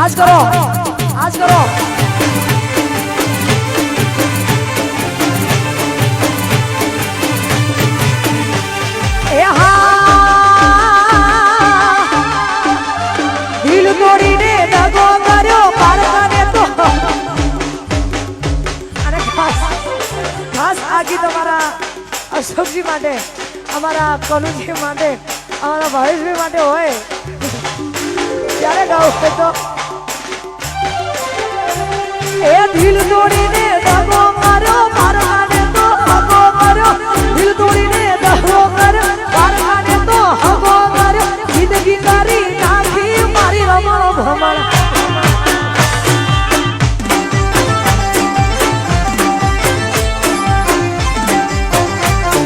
आज करो आज करो दिल तोड़ीने दगो कर्यो पारकाने तो अरे खास आगी तुम्हारा अशोक जी माटे अमारा कलू जी माटे अमारा भावेश भी माटे होए त्यारे गाओ तो ए दिल तोड़ीने दगो कर्यो पारकाने तो हगो कर्यो दिल तोड़ीने दगो कर्यो पारकाने तो हगो कर्यो जिंदगी तारी नाखी मारी रमण भमण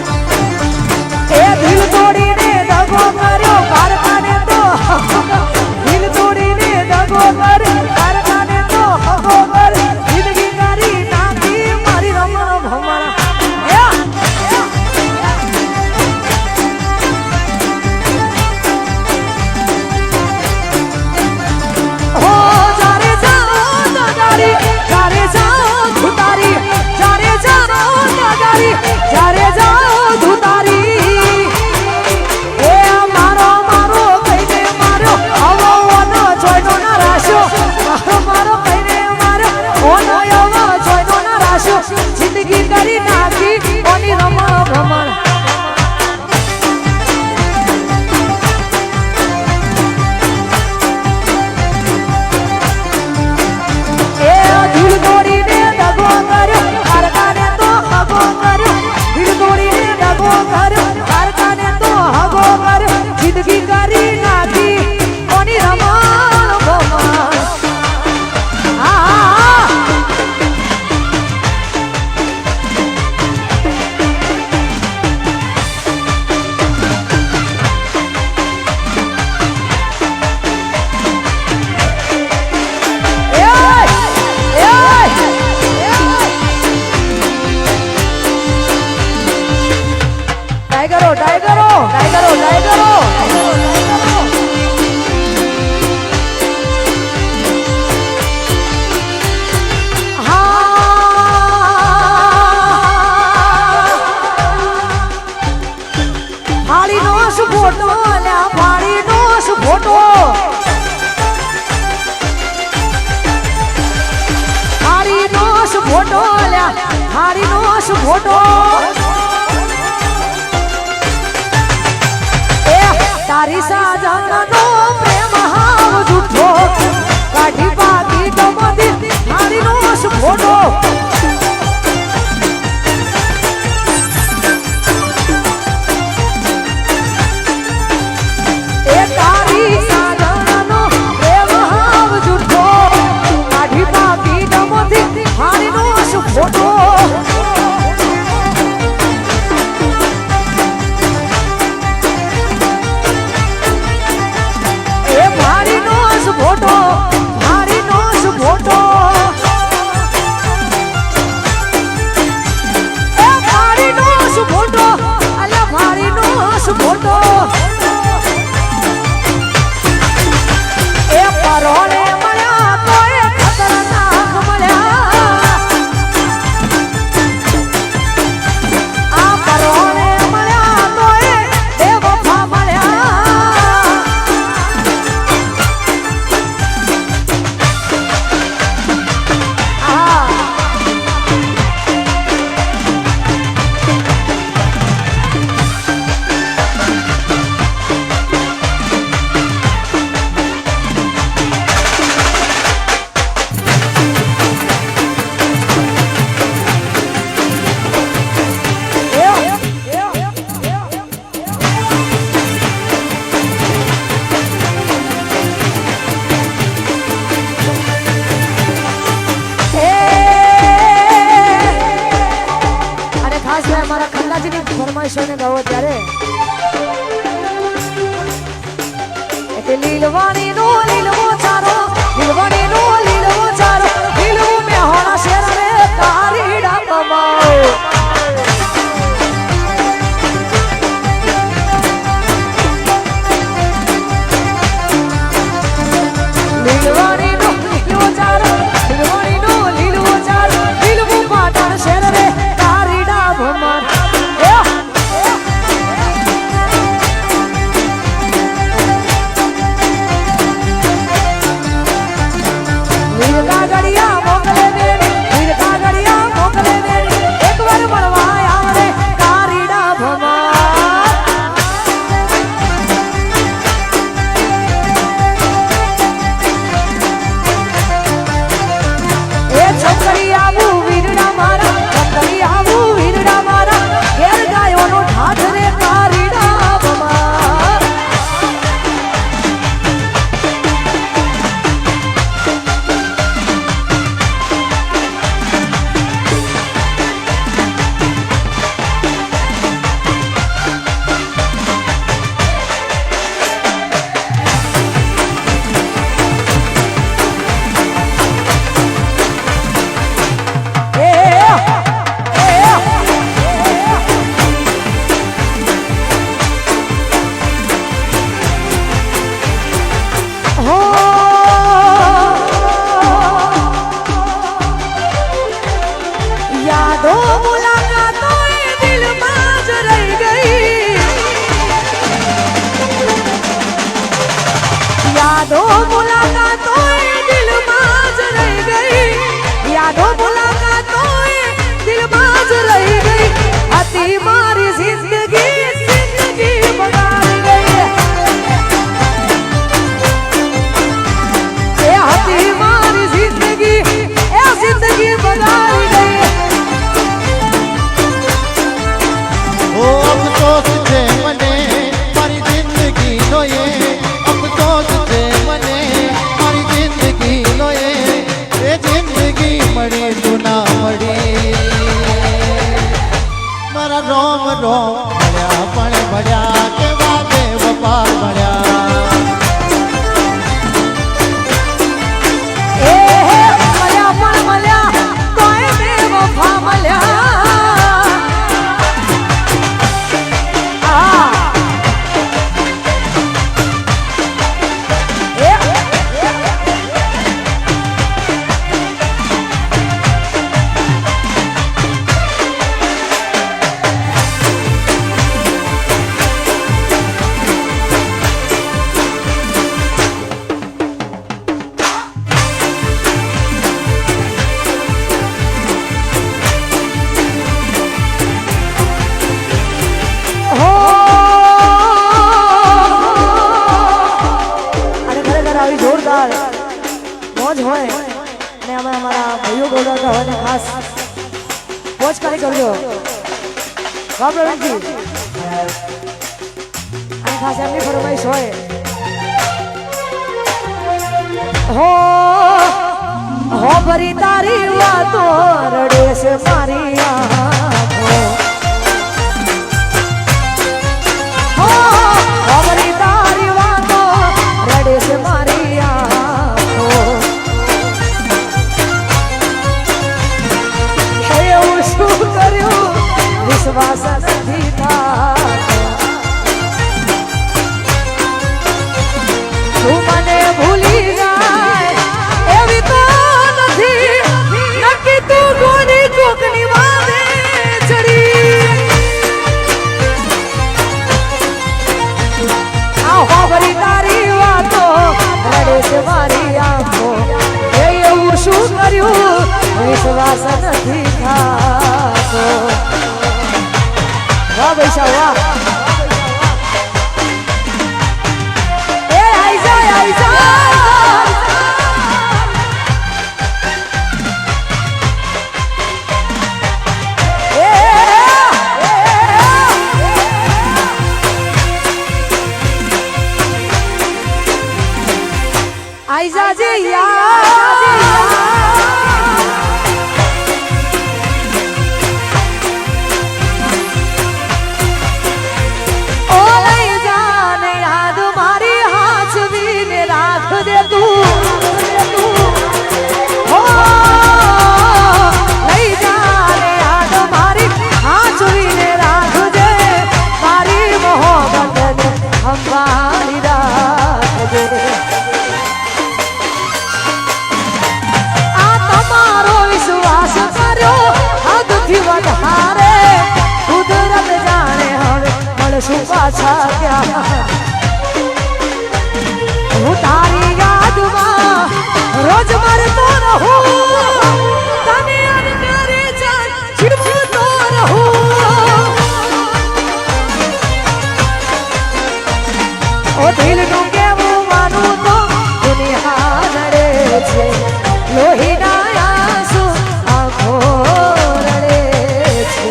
ए दिल तोड़ीने दगो कर्यो पारकाने तो दिल तोड़ीने दगो कर्यो पारकाने तो हगो कर्यो जिंदगी तारी नाखी मारी रमण भमण जिंदगी करी नाखी ओनी रमण भमण ए दिल तोड़ीने दगो कर्यो पारकाने तो हगो कर्यो दिल तोड़ीने दगो कर्यो पारकाने तो हगो कर्यो जिंदगी करी नाखी ओनी रमण भमण टाइगरो टाइगरो टाइगरो टाइगरो फाड़ी नो फोटो ल्या फाड़ी नो फोटो फाड़ी नो फोटो ल्या फाड़ी नो फोटो तारी साजनो प्रेम हाव झूठो काठी बाकी गमदी थारी नो फोटो ए तारी साजनो प्रेम हाव झूठो काठी बाकी गमदी थारी नो फोटो फोटो भारी नोस फोटो ए भारी नोस फोटो अल्लाह भारी नोस फोटो ए परोले मळ्या तो ए खतरनाक मळ्या आ परोले मळ्या तो ए बेवफा मळ्या ફરમાઈશોને ગાવો ત્યારે એટલે લીલવાણી નો લીલવો ચારો લીલવાણી નો લીલવો ચારો લીલવું મે હોણા શેર રે તારીડા કમાઓ લીલવાણી નો મોજ હોય અને અમે અમારા ભાઈઓ બોલાવતા હોય ને ખાસ મોજ કરી કરજો વાહ પ્રવીણજી અને ખાસ એમની ફરમાઈશ હોય હો ભરી તારી વાતો રડે છે મારી આંખો હો ભરી તારી વાતો રડે છે મારી આંખો એવું શું કર્યું વિશ્વાસ નથી થતો તું મને ભૂલી જાય એવી તો નથી નક્કી તું કોની કોકની વાદે ચડી આહો ભરી તારી વાતો રડે છે મારી આંખો એવું શું કર્યું વિશ્વાસ નથી થતો વાહ પૈસા વાહ आई जा जे ओ नहीं जाने याद मारी हाथ भी ने राख दे तू हो नहीं जाने याद मारी हाथ भी ने राख दे मारी मोहब्बत ने हमारी राख दे શું પાછા ગયા હું તારી યાદમાં રોજ મરતો રહું તને અંતરે જાન છીડતો રહું ઓ દિલનું કેવું માનું તો દુનિયા નડે છે લોહીના આંસુ આંખો રડે છે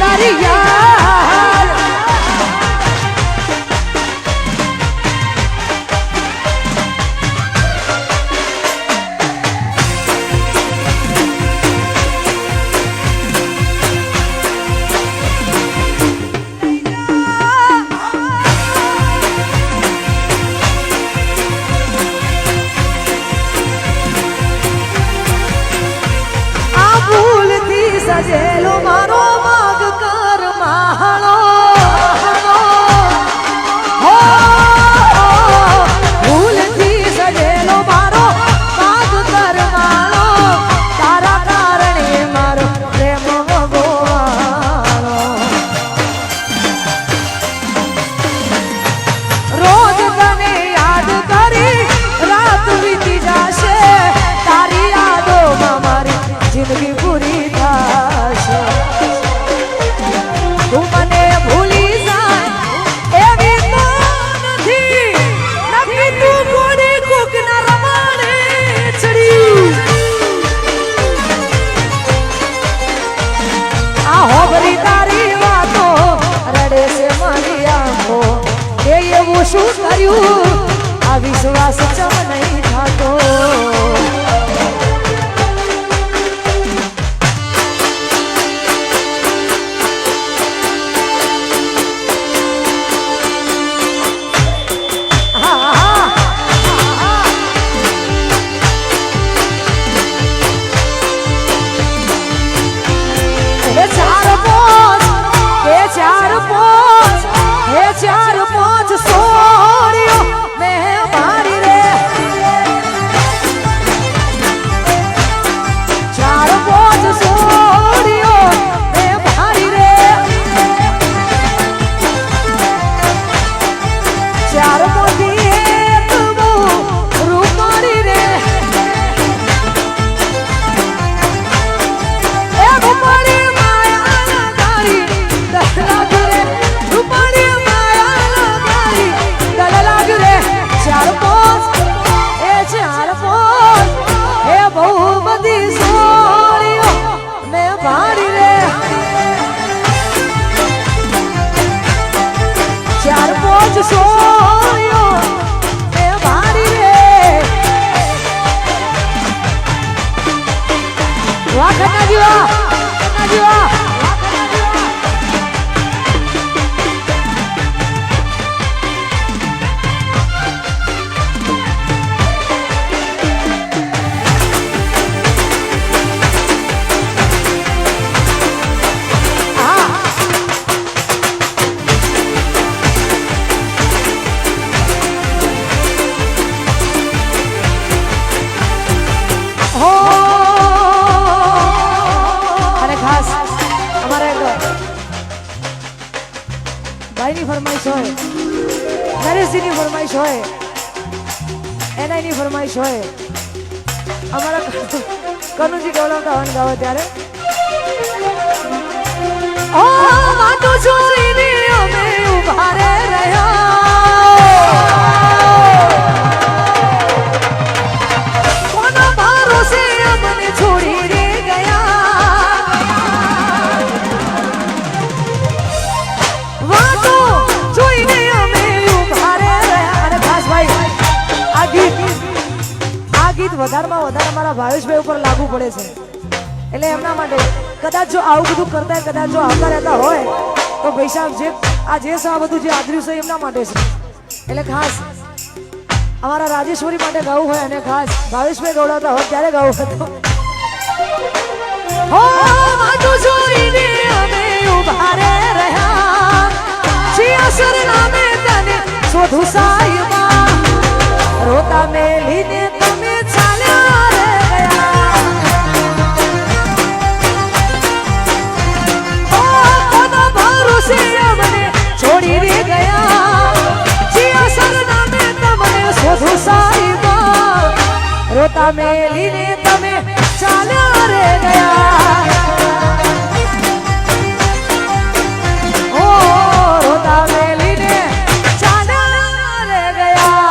તારી યાદ આ ભૂલથી સજેલો મારો जिंदगी पूरी थाशे तू मने भूली जाए एवी तो नहीं नक्की तू कोनी कोक ना रमाने चढ़ी आहो भरी तारी वातो रडे से मारी आंखो એવું શું કર્યું આ વિશ્વાસ ચમ નહીં થાતો चार पांच सोड़ियो मैं मारी रे જ સોયો એ ભારી રે વાહ કનાજી વાહ કનાજી વાહ ભાઈની ફરમાઈશ હોય નરેશજીની ફરમાઈશ હોય એનાની ફરમાઈશ હોય અમારા કનુજી ગૌરવતા હન ગાવે ત્યારે ઓ વાતો છોડીને અમે ઉભા રે રહ્યા કોના ભરોસે અમને છોડી રે વધારમાં વધારે મારા ભાવેશભાઈ ઉપર લાગુ પડે છે એટલે એમના માટે કદાચ જો આવું બધું કરતા કદાચ જો આવતા રહેતા હોય તો ભાઈ સાહેબ જે આ જે આ બધું જે આદર્યું છે એમના માટે છે એટલે ખાસ અમારા રાજેશ્વરી માટે ગાવું હોય અને ખાસ ભાવેશભાઈ ગૌડાવતા હોય ત્યારે ગાવું હતું હો વાતો છોડીને અમે ઉભા રે રહ્યા છીએ સરનામે તને શોધું સાહેબા રોતા મેલીને તમે ચાલ્યા રે ગયા ઓ કોના ભરોસે અમને છોડી રે ગયા જીયા સરનામે તમને શોધું સાહેબા રોતા મેલીને તમે ચાલ્યા રે ગયા ઓ રોતા મેલીને ચાલ્યા રે ગયા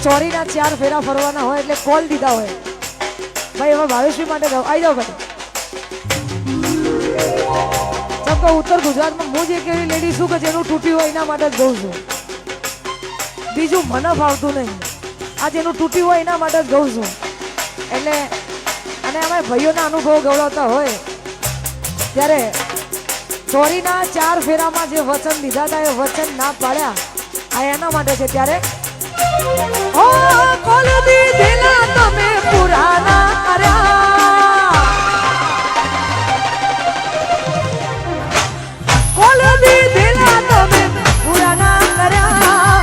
ચોરીના 4 ફેરા ફરવાના હોય એટલે કોલ દીધા હોય ભાઈ એમાં ભાવેશભાઈ માટે આવી જાઓ ભાઈ સબ ઉત્તર ગુજરાતમાં હું જે કેવી લેડી છું કે જેનું તૂટ્યું હોય એના માટે જ ગઉં છું બીજું મને ફાવતું નહીં આ જેનું તૂટ્યું હોય એના માટે જ ગઉં છું એટલે અને અમે ભાઈઓના અનુભવ ગૌરવતા હોય ત્યારે ચોરીના 4 ફેરામાં જે વચન દીધા હતા એ વચન ના પાડ્યા આ એના માટે છે ત્યારે ઓ કોલ દીધેલા તમે પુરાના કર્યા કોલ દીધેલા તમે પુરાના કર્યા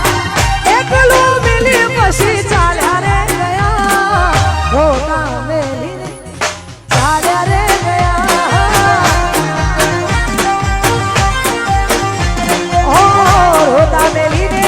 એકલો મિલી પછી ચાલ્યા રે ગયા રોતા મેલીને ચાલ્યા રે ગયા ઓ રોતા મેલીને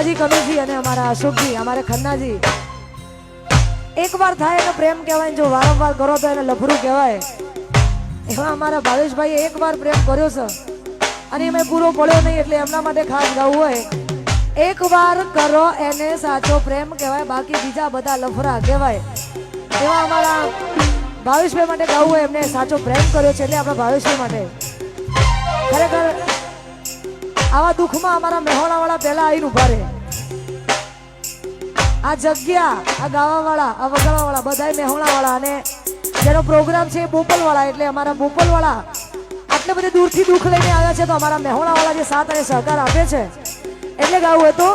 ખન્નાજી કનુજી અને અમારા અશોકજી, અમારે ખન્નાજી, એક વાર થાય એને પ્રેમ કહેવાય, જો વારંવાર કરો તો એને લફરું કહેવાય. એવા અમારા ભાવેશભાઈએ એક વાર પ્રેમ કર્યો છે અને એમાં પૂરો પડ્યો નહીં, એટલે એમના માટે ખાસ ગાવું હોય, એક વાર કરો એને સાચો પ્રેમ કહેવાય, બાકી બીજા બધા લફરા કહેવાય. એવા અમારા ભાવેશભાઈ માટે ગાવું હોય, એમને સાચો પ્રેમ કર્યો છે એટલે આપણા ભાવેશભાઈ માટે ખરેખર આવા દુઃખમાં અમારા મેહોણાવાળા પહેલા આવીને ઉભા રહે. આ જગ્યા, આ ગાવાવાળા, આ વગાડવાવાળા બધાય મેહોણાવાળા, અને જેનો પ્રોગ્રામ છે બોપલવાળા, એટલે અમારા બોપલવાળા આટલે બધે દૂરથી દુઃખ લઈને આવ્યા છે, તો અમારા મેહોણાવાળા જે સાથ અને સહકાર આપે છે એટલે ગાવું હોય તો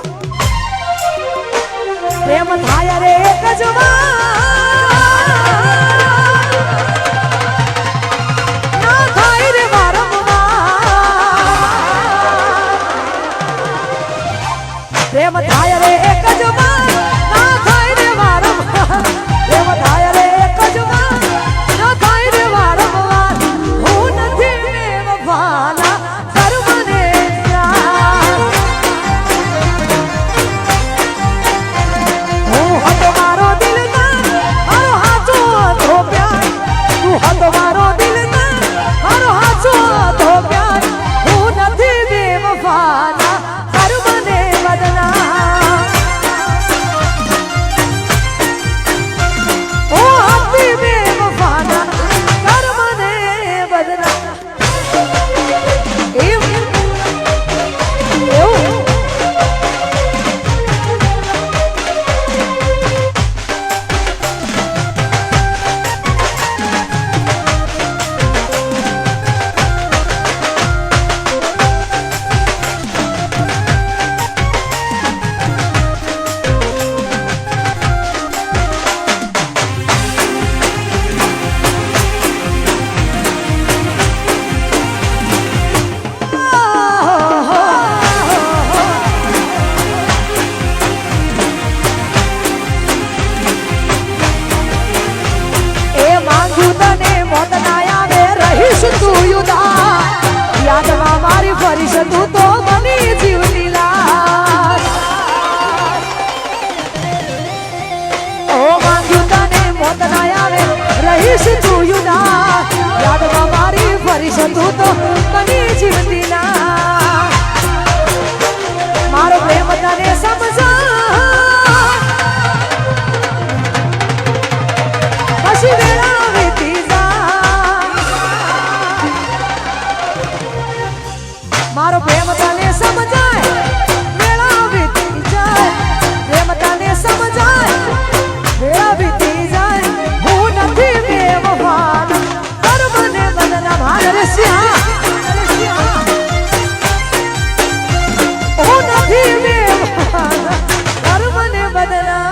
પ્રેમ થાય રે એક જ ના થાય રે વારંવાર, પ્રેમ થાય રે એક જ ના થાય રે વારંવાર, પ્રેમ થાય રે એક જ ના થાય રે વારંવાર, હું નથી બેવફાના કર્મને યાર, હું હતો મારો દિલદાર મારો હાચો હતો પ્યાર, તું હતો મારો દિલદાર મારો હાચો હતો પ્યાર, હું નથી બેવફાના કર્મને બદનામ, ઓ હતી બેવફાના કર્મને બદનામ. એવું તું તો બની જીવની લાશ, ઓ માંગ્યું તને મોત ના આવે રહીશ તું યુદા, યાદમાં મારી ફરીશ તું તો બની જીવની લાશ, મારો પ્રેમ તને સમજા પછી વેળા વીતી જાય, મારો પ્રેમ તને સમજાય વેળા વીતી જાય, પ્રેમ તને સમજાય વેળા વીતી જાય, હું નથી બેવફાના કર્મને બદનામ, હારે શ્યામ હું નથી બેવફાના કર્મને બદનામ.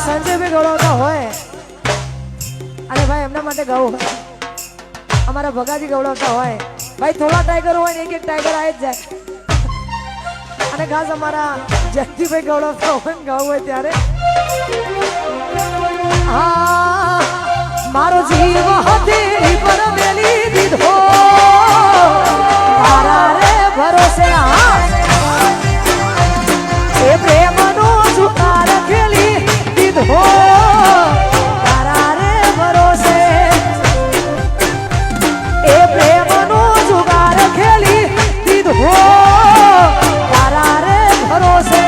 સંજયભાઈ ગવડાવતા હોય અને ભાઈ એમના માટે ગાવું હોય, અમારા ભગાજી ગવડાવતા હોય, ભાઈ થોડા ટાઈગર હોય ને એક એક ટાઈગર આવી જ જાય, અને ખાસ અમારા જયંતિભાઈ ગવડાવતા હોય ને ગાવું હોય ત્યારે હા મારો જીવ હથેળી પર મેલી દીધો તારા રે ભરોસે, એ પ્રેમનો સુકાર ખેલી દીધો તારા રે ભરોસે, એ પ્રેમનો જુગાર ખેલી દીધો તારા રે ભરોસે,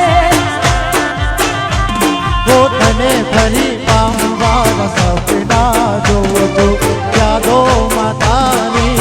તને ફરી પામવાના સપના જોઉં છું, યાદો માતાની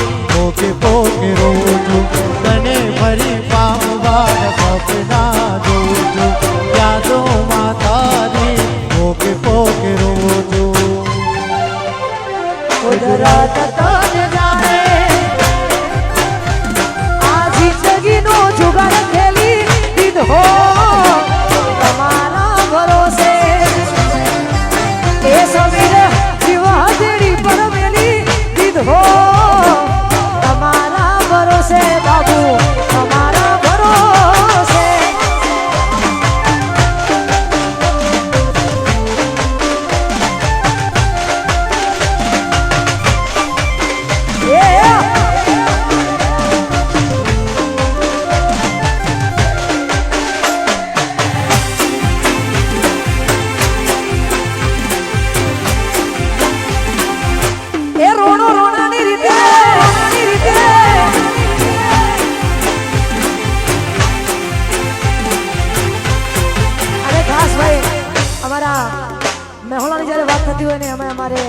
મેહોણાની જ્યારે વાત થતી હોય ને અમે અમારે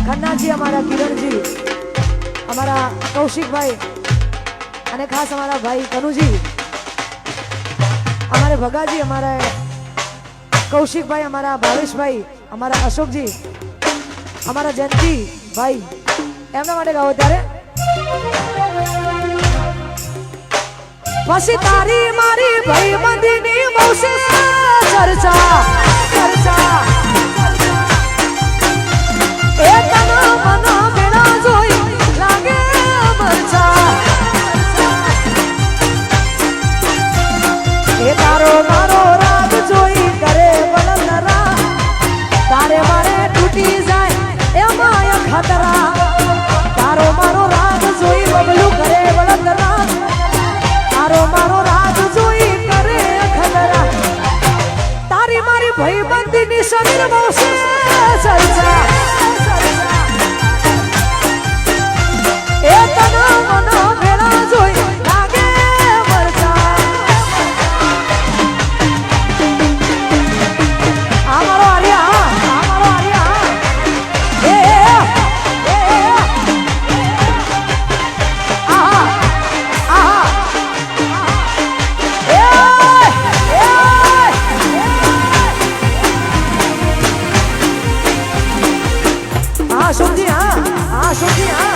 ખન્નાજી, અમારા કિરણજી, અમારા કૌશિકભાઈ અને ખાસ અમારા ભાઈ કનુજી, અમારે ભગાજી, અમારા કૌશિકભાઈ, અમારા ભાવેશભાઈ, અમારા અશોકજી, અમારા જયંતિ ભાઈ, એમના માટે ગાવો ત્યારે પછી તારી મારી ભાઈ બંધીની બહુ ચર્ચા ચર્ચા એ તના મના બેડા જોઈ લાગે મરચા એ તારો મારો રાગ જોઈ કરે બળતરા તારે મારે તૂટી જાય એમાં ખતરા તારો મારો રાગ જોઈ બબલું કરે બળતરા તારો મારો રાગ જોઈ કરે ખતરા તારી મારી ભાઈ બંધીની શરીર બહુ ચર્ચા એ તના મના ભેળા જોઈ લાગે મરચા આ મારો આર્યા એ આહા આહા Aşoji ha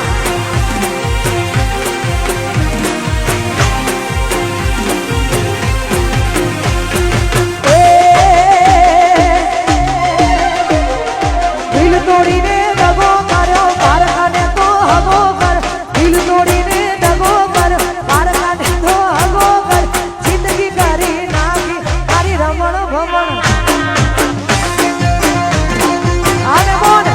દિલ તોડીને દગો કર્યો પારખાને તો હગો કર દિલ તોડીને દગો કર પારખાને તો હગો કર જિંદગી કરી નાખી તારી રમણ ભમણ આને બોલ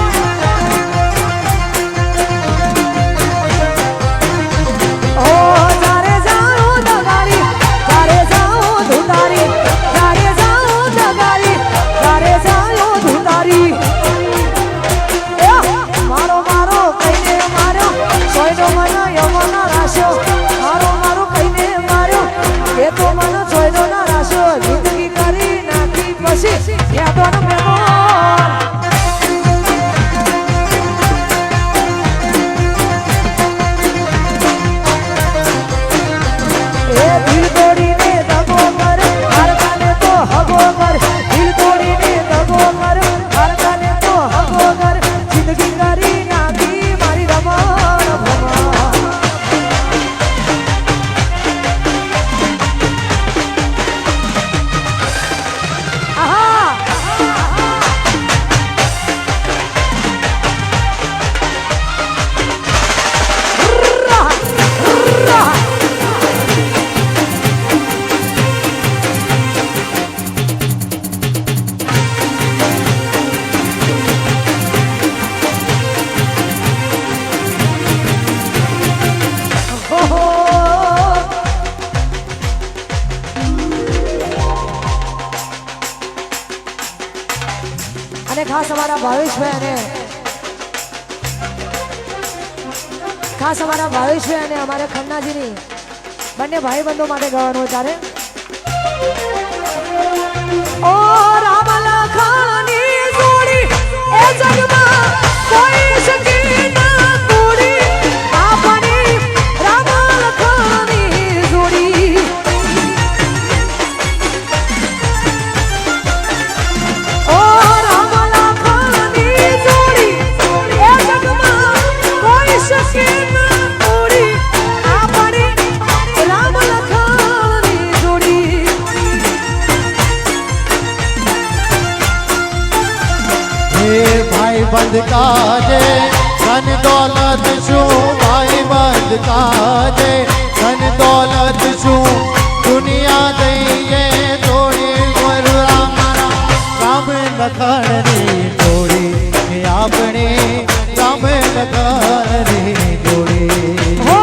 જિંદગી કરી નાખી પછી યાદોનો મેમોર એ દિલ તોડીને દગો કર હારકાને તો હગો કર દિલ તોડીને દગો કર હારકાને તો હગો કર જિંદગી કરી નાખી મારી રમણ ભમણ અને ખાસ અમારા ભાવેશભાઈ અને અમારે ખન્નાજીની બંને ભાઈ બંધો માટે ગાવાનું ત્યારે ઓ રામ લખનની જોડી એ જગમાં કોઈ શકી ના તોડી આપણી રામ લખનની જોડી ઓ રામ લખનની જોડી એ જગમાં કોઈ શકી ના તોડી આપણી રામ લખનની જોડી હે ભાઈ બંધ કાજે ધન દોલત શું ભાઈ બંધ કાજે ધન દોલત શું દુનિયા દઈએ તોડી ગુરુ રામ રામ લખનની જોડી આપણે રામ લખનની જોડી હો